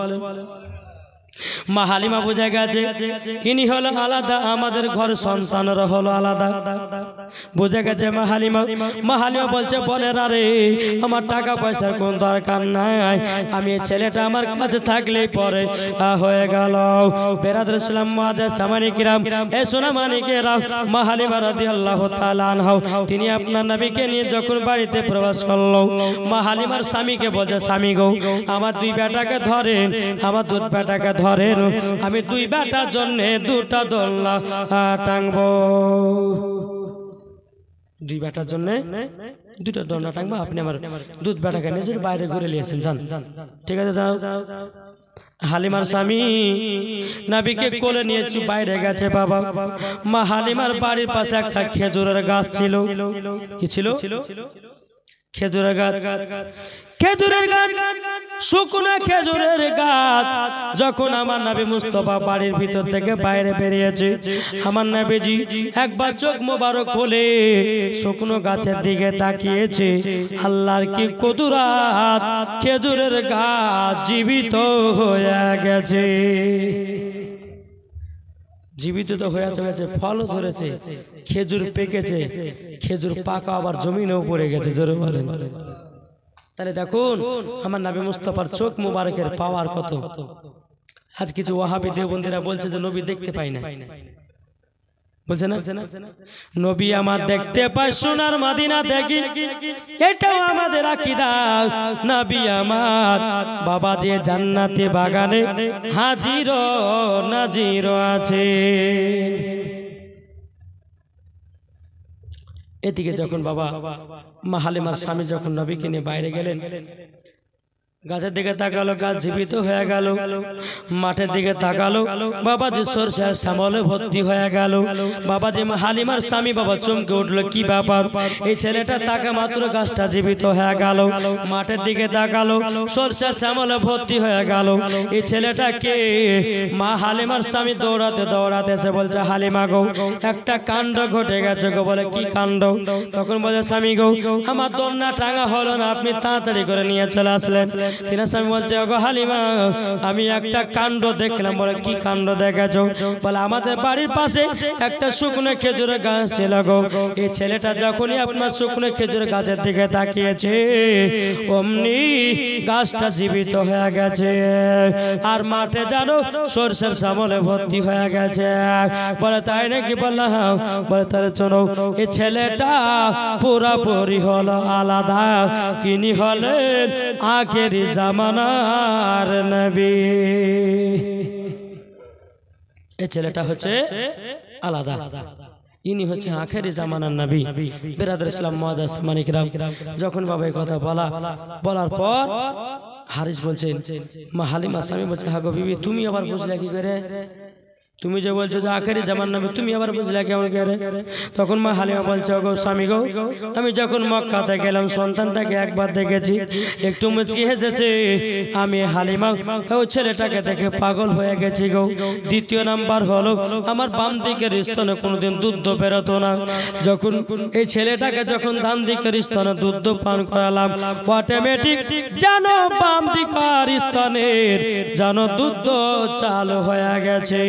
মা হালিমা বুঝে গেছে ইনি হলো আলাদা, আমাদের ঘর সন্তানরা হলো আলাদা। বুঝে গেছে মা হালিমা। মা হালিমা বলছে বোনেরা রে, আমার টাকা পয়সার কোন দরকার নাই, আমি এই ছেলেটা আমার কাছে থাকলেই পরে হয়ে গেল। বেরাদর ইসলাম মুআজ্জাজ সামানি কিরাম, এ সোনা মানিকেরা, মা হালিমা রাদিয়াল্লাহু তাআলা আনহা তিনি আপনার নবীকে নিয়ে যখন বাড়িতে প্রবেশ করলো, মা হালিমার স্বামীকে বলছে স্বামী গো, আমার দুই বেটাকে ধরেন, আমার দুই বেটাকে ধরেন, আমি দুই বেটার জন্য দুটা দোলনা টাঙবো, দুই বেটার জন্য দুটা দোলনা টাঙবো, আপনি আমার দুধ বেটাকে নিজের বাইরে ঘুরে নিয়েছেন, যান। ঠিক আছে যাও। হালিমার স্বামী নবীকে কোলে নিয়ে বাইরে গেছে বাবা। মা হালিমার বাড়ির পাশে একটা খেজুরের গাছ ছিল। কি ছিল? খেজুরের গাছ। খেজুরের গাছ, শুকনো খেজুরের গাছ। যখন আমার নবী মুস্তাফা বাড়ির ভিতর থেকে বাইরে বেরিয়েছে, আমার নবীজি একবার চোখ মোবারক খুলে শুকনো গাছের দিকে তাকিয়েছে। আল্লাহর কি কুদরত, খেজুরের গাছ জীবিত হয়ে গেছে। জীবিত তো হয়েছে, ফলও ধরেছে, খেজুর পেকেছে, খেজুর পাকা আবার জমিনেও পড়ে গেছে, জোরে বলেন। তাহলে দেখুন আমার নবী মুস্তাফার চোখ মুবারকের পাওয়ার কত। আজ কিছু ওয়াহাবি দেওবন্দীরা বলছে যে নবী দেখতে পাই না, বলছে না নবী আমার দেখতে পায়, সোনার মদিনা দেখি, এটাও আমাদের আকীদা। নবী আমার বাবা যে জান্নাতে বাগানে হাজির নাজির আছে। এদিকে যখন বাবা মা হালিমার স্বামী যখন নবীকে নিয়ে বাইরে গেলেন, গাছের দিকে তাকালো, গাছ জীবিত হয়ে গেল। মাঠের দিকে তাকালো, বাবাজি সরষের শ্যামলে ভর্তি হয়ে গেল। বাবাজি মা হালিমার স্বামী বাবা চমকে উঠলো, কি ব্যাপার, এই ছেলেটা তাকে মাত্র গাছটা জীবিত হয়ে গেল। মাঠের দিকে তাকালো, সরষের শ্যামলে ভর্তি হয়ে গেল, এই ছেলেটা কে? মা হালিমার স্বামী দৌড়াতে দৌড়াতে এসে বলছে হালিমা গো, একটা কাণ্ড ঘটে গেছে গো। বলে কি কাণ্ড? তখন বলে স্বামী গো, আমার দোলনা টাঙা হলো না, আপনি তাড়াতাড়ি করে নিয়ে চলে আসলেন। তিনার স্বামী বলছে ওগো হালিমা, আমি একটা কাণ্ড দেখলাম। বলে কি কাণ্ড দেখেছো? বলে আমাদের বাড়ির পাশে একটা শুকনো খেজুরের গাছ ছিল গো, এই ছেলেটা যখনই আপনার শুকনো খেজুরের গাছের দিকে তাকিয়েছে, অমনি গাছটা জীবিত হয়ে গেছে, আর মাঠে জানো সরষের শ্যামলে ভর্তি হয়ে গেছে। বলে তাই নাকি? বললাম। বলে তাহলে শোনো, এই ছেলেটা পুরাপুরি হলো আলাদা, ইনি হলেন আখেরি জামানার নবী। এই ছেলেটা হচ্ছে আলাদা, ইনি হচ্ছে আখেরি জামানার নবী। বিরাদর ইসলাম মুআজ্জাজ সামানি কিরাম, যখন বাবা এই কথা বলার পর হারিস বলছেন, মা হালিমা স্বামী বলছে হ্যাঁ গো বিবি, তুমি আবার বুঝলে কি করে? তুমি যে বলছো যে আখেরি জামান নবী, তুমি আবার বুঝলে কেমন করে? তখন মা হালিমা বলছে ওগো স্বামী গো, আমি যখন মক্কাতে গেলাম সন্তানটাকে একবার দেখেছি, একটু মুচকি হেসেছে, আমি হালিমা ওই ছেলেটাকে দেখে পাগল হয়ে গেছি গো। দ্বিতীয় নাম্বার হলো আমার বাম দিকের স্তনে কোনোদিন দুধ বেরোতো না, যখন এই ছেলেটাকে যখন ডান দিকের স্তনে দুধ পান করালাম, অটোমেটিক জানো বাম দিকের স্তনের জানো দুধ চালু হয়ে গেছে।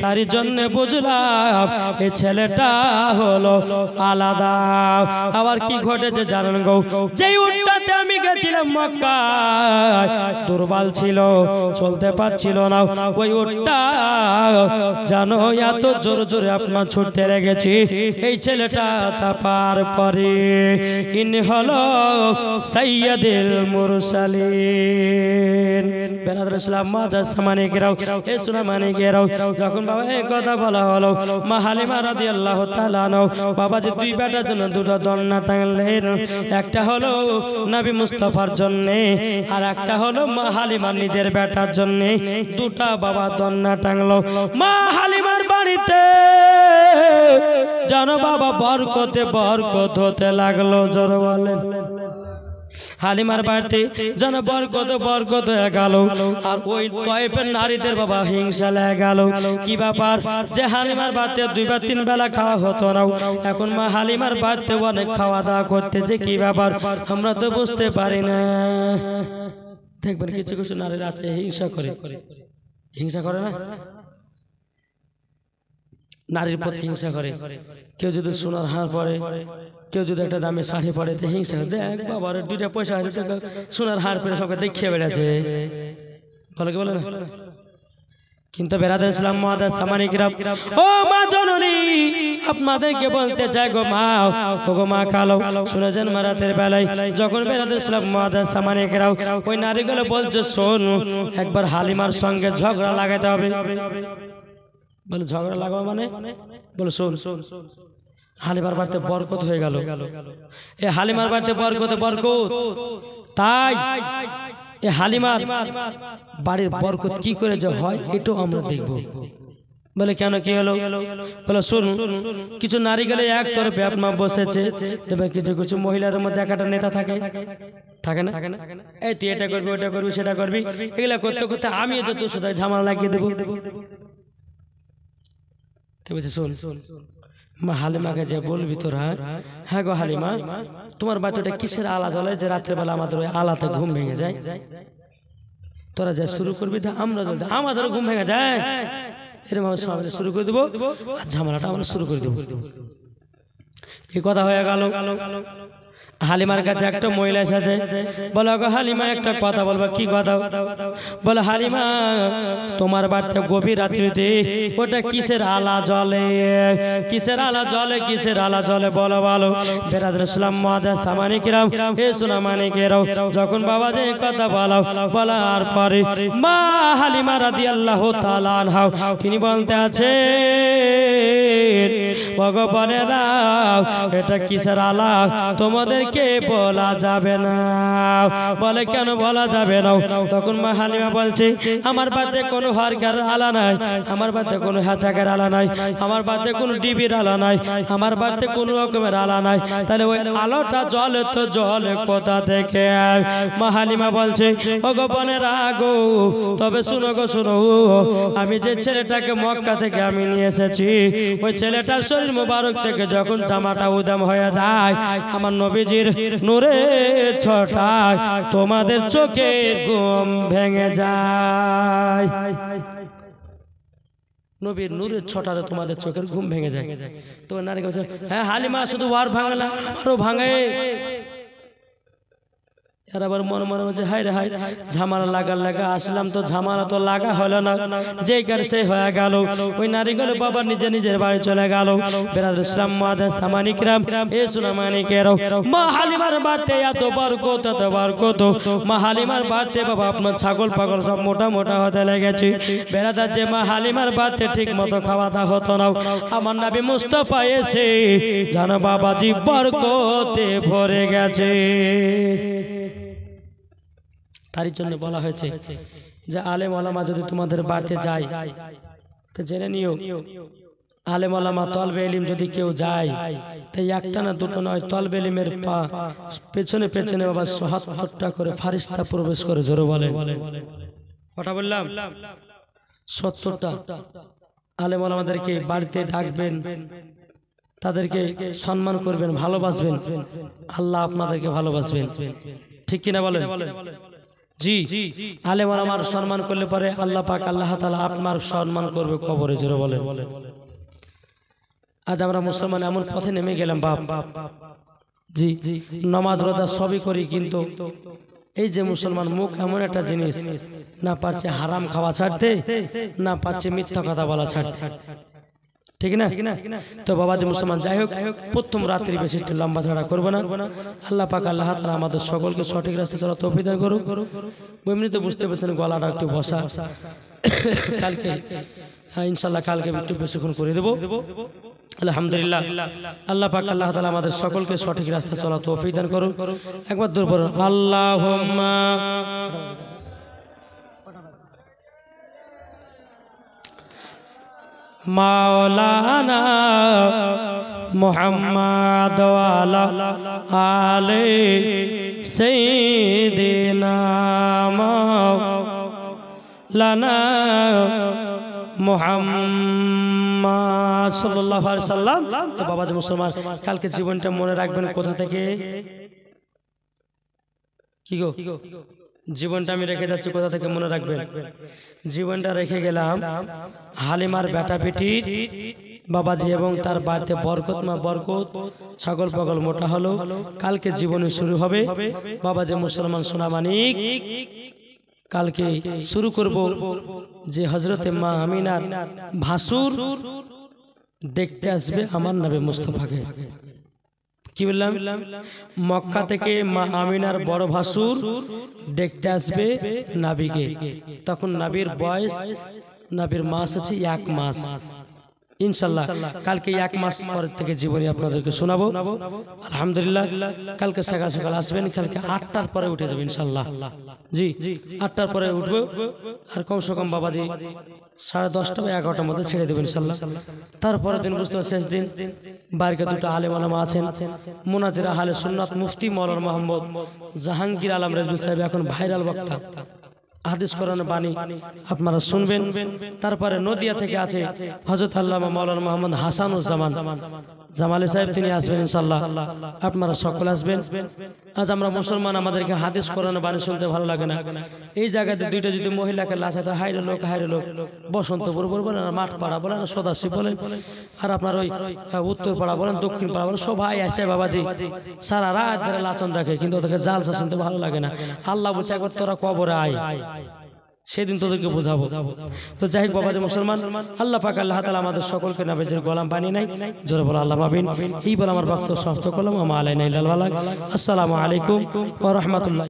তারই জন্য বুঝলাম এই ছেলেটা হলো আলাদা। আবার কি ঘটেছে জানেন গো? যেই উটটাতে আমি গেছিলাম মক্কায়, দুর্বল ছিল, চলতে পারছিল না, ওই উটটা জানো এত জোরে জোরে আপনার ছুটতে লেগেছি, এই ছেলেটা চাপার পরে ইনি হলো সাইয়্যিদুল মুরসালিন। বিরাদর ইসলাম মুআজ্জাজ সামানি কিরাম, এ সোনা মানিকেরাও, যখন বাবা এই কথা বলা হলো, মা হালিমা রাদিয়াল্লাহু তাআলা আনহা বাবাজি দুই বেটার জন্য দুটো দোলনা টাঙলেন। একটা হলো নবী মুস্তাফার জন্য, আর একটা হলো মা হালিমার নিজের বেটার জন্য। দুটা বাবা দোলনা টাঙলো। মা হালিমার বাড়িতে জানো বাবা বরকতে বরকত হতে লাগলো, জোরে বলেন। হালিমার বাড়িতে যেন বরকত বরকত হয়ে গেল। আর ওই তয়েফের নারীদের বাবা হিংসা লেগে গেল। কি ব্যাপার যে হালিমার বাড়িতে 2 বা 3 বেলা খাওয়া হতো না, এখন মা হালিমার বাড়িতে অনেক খাওয়া দাওয়া করতেছে। কি ব্যাপার আমরা তো বুঝতে পারি না। দেখবেন কিছু কিছু নারীরা আছে হিংসা করে, হিংসা করে না, নারীর প্রতি হিংসা করে। কেউ যদি সোনার হার পরে, কেউ যদি একটা দামে শাড়ি পরে, তো হিংসা করে। দেখ বাবার 2টা পয়সা আছে, সোনার হার পরে সবকে দেখিয়ে বেড়াচ্ছে, বলে কি বলে না? কিন্তু বেরাদার ইসলাম মুআদ্দাস সামানিকরাম, ও মা জননী, আপনাদেরকে বলতে চাই গো মা, ও গো মা খালো, শুনেছেন রাতের বেলায় যখন বেরাদার ইসলাম মুআদ্দাস সামানিকরাম ওই নারীগুলো বলছে শোন, একবার হালিমার সঙ্গে ঝগড়া লাগাতে হবে। বলে ঝগড়া লাগাবো মানে? বলে শোন, হালিমার বাড়িতে বরকত হয়ে গেল। এ হালিমার বাড়িতে বরকত বরকত, তাই এ হালিমার বাড়ির বরকত কি করে যে হয় এটাও আমরা দেখব। বলে কেন, কি হলো? বলে শুন, কিছু নারী গেলে এক তরফে আপনার বসেছে, তবে কিছু কিছু মহিলার মধ্যে একটা নেতা থাকে, থাকে না? এই তুই এটা করবি, ওটা করবি, সেটা করবি, এগুলা করতে করতে আমি যত সোজায় ঝামেলা লাগিয়ে দেবো। শোন, মা হালিমাকে যে বলবি তোরা, হ্যাঁ গো হালিমা, তোমার বাচ্চাটা কিসের আলা জ্বলে যে রাত্রেবেলা আমাদের ওই আলাতে ঘুম ভেঙে যায়? তোরা যা শুরু করবি আমরা জ্বলতে আমাদেরও ঘুম ভেঙে যায়, এরকম আমরা শুরু করে দেবো, আর ঝামেলাটা আমরা শুরু করে দেবো। এই কথা হয়ে গেল। হালিমার কাছে একটা মহিলা এসেছে, বলো গো হালিমা একটা কথা বলবো। কি কথা? বলে হালিমা, তোমার বাড়িতে গভীর রাত্রিতে ওটা কিসের আলা জ্বলে? কিসের আলা জ্বলে? কিসের আলা জ্বলে বলো বলো। বেরাদার ইসলাম মুআদ্দাস সামানিকরাম, এ সোনা মানিকেরাও, যখন বাবা যে কথা বলার পরে মা হালিমা রাদিয়াল্লাহু তাআলা আনহা তিনি বলতে আছে, ভগবানেরা এটা কিসের আলা তোমাদেরকে বলা যাবে না। বলে কেন বলা যাবে না? তখন মা হালিমা বলছে, আমার বাড়িতে কোনো হারকার আলা নাই, আমার বাড়িতে কোনো হাঁচাকের আলা নাই, আমার বাড়িতে কোনো ডিবির আলা নাই, আমার বাড়িতে কোনো রকমের আলা নাই, তাহলে ওই আলোটা জলে তো জলে কোথা থেকে? মা হালিমা বলছে, ও গো বোনেরা গো, তবে শুনো গো শুনো, আমি যে ছেলেটাকে মক্কা থেকে আমি নিয়ে এসেছি, ওই ছেলেটার শরীর মুবারক থেকে যখন জামাটা উদাম হয়ে যায়, আমার নবীজির নূরের ছটায় তোমাদের চোখের ঘুম ভেঙে যায়। নবীর নূরের ছটাতে তোমাদের চোখের ঘুম ভেঙে যায়। তো নারী বলছে, হ্যাঁ হালিমা, শুধু ওয়ার ভাঙে না, আমারও ভাঙে। আর আবার মনে মনে হচ্ছে, হাই রে হাই, ঝামেলা লাগা আসলাম তো ঝামেলা তো লাগা হলো না, যেই কার সে হয়ে গেল। ওই নারীগুলো বাবা নিজের বাড়ি চলে গেল। বেরাদার ইসলাম মুআদ্দাস সামানিকরাম, এ সোনা মানিকেরাও, মা হালিমার বাড়িতে এত বরকত, এত বরকত। মা হালিমার বাড়িতে বাবা আপনার ছাগল পাগল সব মোটা মোটা হতে লেগেছে। বেরাদার যে মা হালিমার বাড়িতে ঠিক মতো খাওয়া দাওয়া হতো না, আমার নবী মুস্তাফা এসে জানো বাবাজি বরকতে ভরে গেছে। তার জন্য বলা হয়েছে যে আলেম ওলামা যদি তোমাদের বাড়িতে যায় তো জেনে নিও, আলেম ওলামা তলবে ইলম যদি কেউ যায়, তাই একটা না দুটো নয়, তলবে ইলমের পেছনে পেছনে বাবা ৭৭টা করে ফারিস্তা প্রবেশ করে। জোরে বলেন, কথা বললাম ৭০টা। আলেম ওলামাদেরকে বাড়িতে ডাকবেন, তাদেরকে সম্মান করবেন, ভালোবাসবেন, আল্লাহ আপনাদেরকে ভালোবাসবেন। ঠিক কিনা বলেন? জি, আলেম ওলামার সম্মান করলে পরে আল্লাহ পাক আল্লাহ তাআলা আপনার সম্মান করবে কবরে। জোরে বলেন। আজ আমরা মুসলমান এমন পথে নেমে গেলাম বাপ, জি নামাজ রোজা সবই করি, কিন্তু এই যে মুসলমান মুখ এমন একটা জিনিস, না পারছে হারাম খাওয়া ছাড়তে, না পারছে মিথ্যা কথা বলা ছাড়তে। ঠিক না? তো বাবা যে মুসলমান, যাই হোক, প্রথম রাত্রি বেশি লম্বা ছাড়া করবো না। আল্লাহ পাক আল্লাহ তাআলা আমাদের সকলকে সঠিক রাস্তায় চলার তৌফিক দান করুক। এমনি তো বুঝতে পারছেন গলাটা একটু বসা, কালকে ইনশাআল্লাহ কালকে একটু বেশিক্ষণ করে দেবো। আলহামদুলিল্লাহ, আল্লাহ পাক আল্লাহ তাআলা আমাদের সকলকে সঠিক রাস্তায় চলার তৌফিক দান করুক। একবার দূর বলুন আল্লাহুম্মা। মাওলানা মুহাম্মদ ওয়া আলা আলি সাইয়্যিদিনা মাওলানা মুহাম্মদ সাল্লাল্লাহু আলাইহি সাল্লাম। তো বাবাজি মুসলমান, কালকে জীবনটা মনে রাখবেন কোথা থেকে? কি গো, জীবনটা আমি রেখে যাচ্ছি, কোথা থেকে মনে রাখবেন? জীবনটা রেখে গেলাম হালিমার বেটা বেটির বাবাজি, এবং তার বাড়িতে বরকত মা বরকত, ছাগল পাগল মোটা হলো। কালকে জীবনে শুরু হবে বাবাজি মুসলমান সোনা মানিক। কালকে শুরু করব যে হজরতে মা আমিনার ভাসুর দেখতে আসবে আমার নবী মুস্তাফাকে। কি বললাম? মক্কা থেকে মা আমিনার বড় ভাসুর দেখতে আসবে নবীকে। তখন নবীর বয়স, নবীর মাস আছে 1 মাস। ইনশাল্লাহ কালকে 1 মাস পর থেকে জীবনী আপনাদেরকে শোনাবো। আলহামদুলিল্লাহ কালকে সকাল সকাল আসবেন, কালকে 8টার পরে উঠে যাবেন ইনশাল্লাহ। জি 8টার পরে উঠবো, আর কমসে কম বাবাজি 10:30 বা 11টার মধ্যে ছেড়ে দেবেন ইনশাল্লাহ। তারপরে দিন বুঝতে শেষ দিন বাড়িতে 2টা আলেম আলামা আছেন, মুনাজির আহলে সুন্নাত মুফতি মাওলানা মোহাম্মদ জাহাঙ্গীর আলম রেজভী সাহেব, এখন ভাইরাল বক্তা, হাদিস কোরআন বাণী আপনারা শুনবেন। তারপরে নদিয়া থেকে আছে হযরত আল্লামা মাওলানা মোহাম্মদ হাসানুজ্জামান জামালি সাহেব, তিনি আসবেন ইনশাআল্লাহ। আপনারা সকলে আসবেন। আজ আমরা মুসলমান, আমাদেরকে হাদিস কোরআন বাণী শুনতে ভালো লাগে না। এই জায়গাতে 2টা যদি মহিলাকে লাচাতে হাইরে লোক বসন্তপুর বলেন, আর মাঠ পাড়া বলেন, সদাসি বলেন, আর আপনার ওই উত্তর পাড়া বলেন, দক্ষিণ পাড়া বলেন, সবাই আসে বাবাজি সারা রাত ধরে লাচন দেখে, কিন্তু ওদেরকে জালসা শুনতে ভালো লাগে না। আল্লাহ বলছে একবার তোরা কবরে আয়, সেদিন তোদেরকে বোঝাবো। তো যাই হোক বাবাজি মুসলমান, আল্লাহ পাক আল্লাহ তাআলা আমাদের সকলকে নবীজির গোলাম বানিয়ে নাই। জোরে বলো আল্লাহ আমিন। এই বলে আমার বক্তব্য সমাপ্ত করলাম। আমা আলাইনা ইল্লাল বালাগ। আসসালামু আলাইকুম ওয়া রাহমাতুল্লাহ।